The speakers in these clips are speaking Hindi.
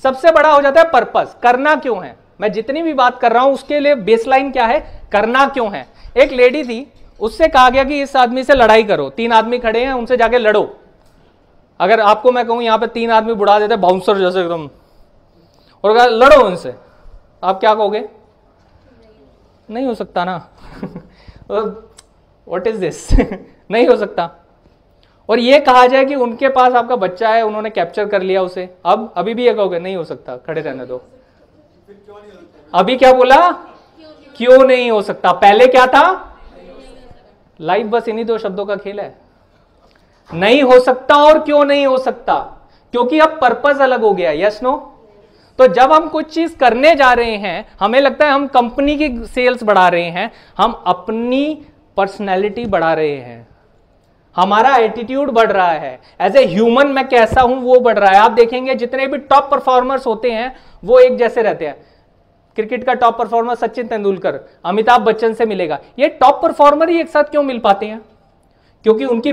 सबसे बड़ा हो जाता है पर्पस, करना क्यों है। मैं जितनी भी बात कर रहा हूं उसके लिए बेसलाइन क्या है, करना क्यों है। एक लेडी थी, उससे कहा गया कि इस आदमी से लड़ाई करो, 3 आदमी खड़े हैं उनसे जाके लड़ो। अगर आपको मैं कहूं यहां पे 3 आदमी बुढ़ा देते बाउंसर जैसे एकदम, और कहा लड़ो उनसे, आप क्या कहोगे? नहीं हो सकता ना। What is this? नहीं हो सकता। और ये कहा जाए कि उनके पास आपका बच्चा है, उन्होंने कैप्चर कर लिया उसे, अब अभी भी ये कहोगे नहीं हो सकता, खड़े रहने दो। अभी क्या बोला? क्यों नहीं हो सकता? पहले क्या था? लाइफ बस इन्हीं 2 शब्दों का खेल है। नहीं हो सकता और क्यों नहीं हो सकता, क्योंकि अब पर्पस अलग हो गया। Yes no? तो जब हम कुछ चीज करने जा रहे हैं, हमें लगता है हम कंपनी की सेल्स बढ़ा रहे हैं, हम अपनी पर्सनैलिटी बढ़ा रहे हैं, हमारा एटीट्यूड बढ़ रहा है, एज ए ह्यूमन मैं कैसा हूं वो बढ़ रहा है। आप देखेंगे जितने भी टॉप परफॉर्मर्स होते हैं वो एक जैसे रहते हैं। क्रिकेट का टॉप परफॉर्मर सचिन तेंदुलकर अमिताभ बच्चन से मिलेगा, ये टॉप परफॉर्मर ही एक साथ क्यों मिल पाते हैं? क्योंकि उनकी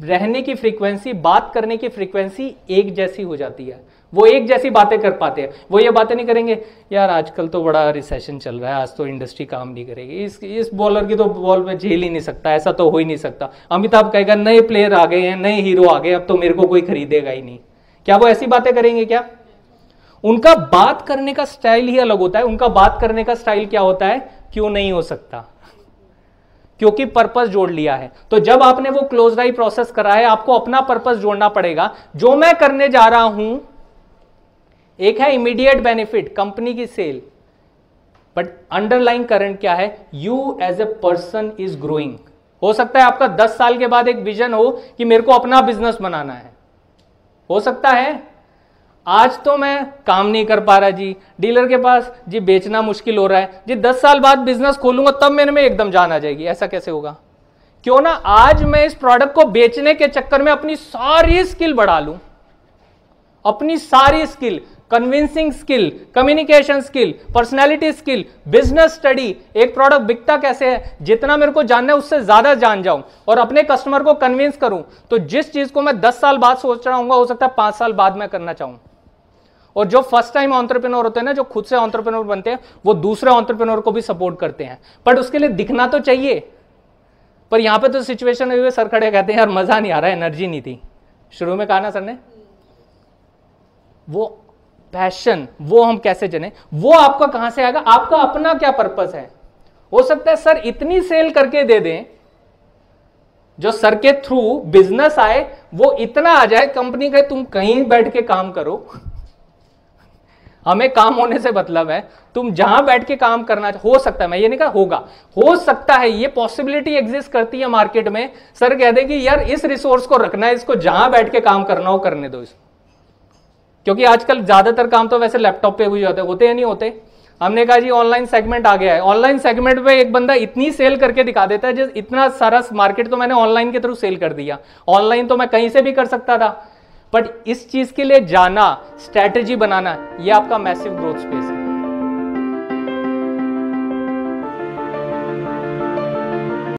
रहने की फ्रीक्वेंसी, बात करने की फ्रीक्वेंसी एक जैसी हो जाती है, वो एक जैसी बातें कर पाते हैं। वो ये बातें नहीं करेंगे यार आजकल तो बड़ा रिसेशन चल रहा है, आज तो इंडस्ट्री काम नहीं करेगी, इस बॉलर की तो बॉल में झेल ही नहीं सकता, ऐसा तो हो ही नहीं सकता। अमिताभ कहेगा नए प्लेयर आ गए हैं, नए हीरो आ गए, अब तो मेरे को कोई खरीदेगा ही नहीं। क्या वो ऐसी बातें करेंगे क्या? उनका बात करने का स्टाइल ही अलग होता है। उनका बात करने का स्टाइल क्या होता है? क्यों नहीं हो सकता? क्योंकि पर्पस जोड़ लिया है। तो जब आपने वो क्लोज आई प्रोसेस करा है, आपको अपना पर्पस जोड़ना पड़ेगा। जो मैं करने जा रहा हूं, एक है इमीडिएट बेनिफिट, कंपनी की सेल, बट अंडरलाइन करंट क्या है? You as a person is growing. हो सकता है आपका 10 साल के बाद एक विजन हो कि मेरे को अपना बिजनेस बनाना है, हो सकता है। आज तो मैं काम नहीं कर पा रहा जी, डीलर के पास जी बेचना मुश्किल हो रहा है जी, 10 साल बाद बिजनेस खोलूंगा तब मेरे में एकदम जान आ जाएगी। ऐसा कैसे होगा? क्यों ना आज मैं इस प्रोडक्ट को बेचने के चक्कर में अपनी सारी स्किल बढ़ा लूं, अपनी सारी skill, convincing skill, communication skill, personality skill, business study. एक प्रोडक्ट बिकता कैसे है, जितना मेरे को जानना है उससे ज्यादा जान जाऊं और अपने कस्टमर को कन्विंस करूं। तो जिस चीज को मैं 10 साल बाद सोच रहा हूं, हो सकता है 5 साल बाद मैं करना चाहूं। और जो फर्स्ट टाइम एंटरप्रेन्योर होते हैं ना, जो खुद से एंटरप्रेन्योर बनते हैं, वो दूसरे एंटरप्रेन्योर को भी सपोर्ट करते हैं, बट उसके लिए दिखना तो चाहिए। पर यहां पे तो सिचुएशन हुई है, सर खड़े कहते हैं यार मजा नहीं आ रहा है, एनर्जी नहीं थी। शुरू में कहा ना सर ने, वो पैशन, वो हम कैसे जने, वो आपका कहां से आएगा? आपका अपना क्या पर्पस है? हो सकता है सर इतनी सेल करके दे दें, जो सर के थ्रू बिजनेस आए वो इतना आ जाए, कंपनी का तुम कहीं बैठ के काम करो, हमें काम होने से मतलब है, तुम जहां बैठ के काम करना। हो सकता है, मैं ये नहीं कहा होगा, हो सकता है, ये पॉसिबिलिटी एग्जिस्ट करती है मार्केट में। सर कह दे कि यार इस रिसोर्स को रखना है, इसको जहां बैठ के काम करना हो करने दो इसको। क्योंकि आजकल ज्यादातर काम तो वैसे लैपटॉप पे हुई होते हैं नहीं होते। हमने कहा जी ऑनलाइन सेगमेंट आ गया है, ऑनलाइन सेगमेंट पे एक बंदा इतनी सेल करके दिखा देता है, जिस इतना सारा मार्केट तो मैंने ऑनलाइन के थ्रू सेल कर दिया। ऑनलाइन तो मैं कहीं से भी कर सकता था, बट इस चीज के लिए जाना, स्ट्रैटेजी बनाना, ये आपका मैसिव ग्रोथ स्पेस है।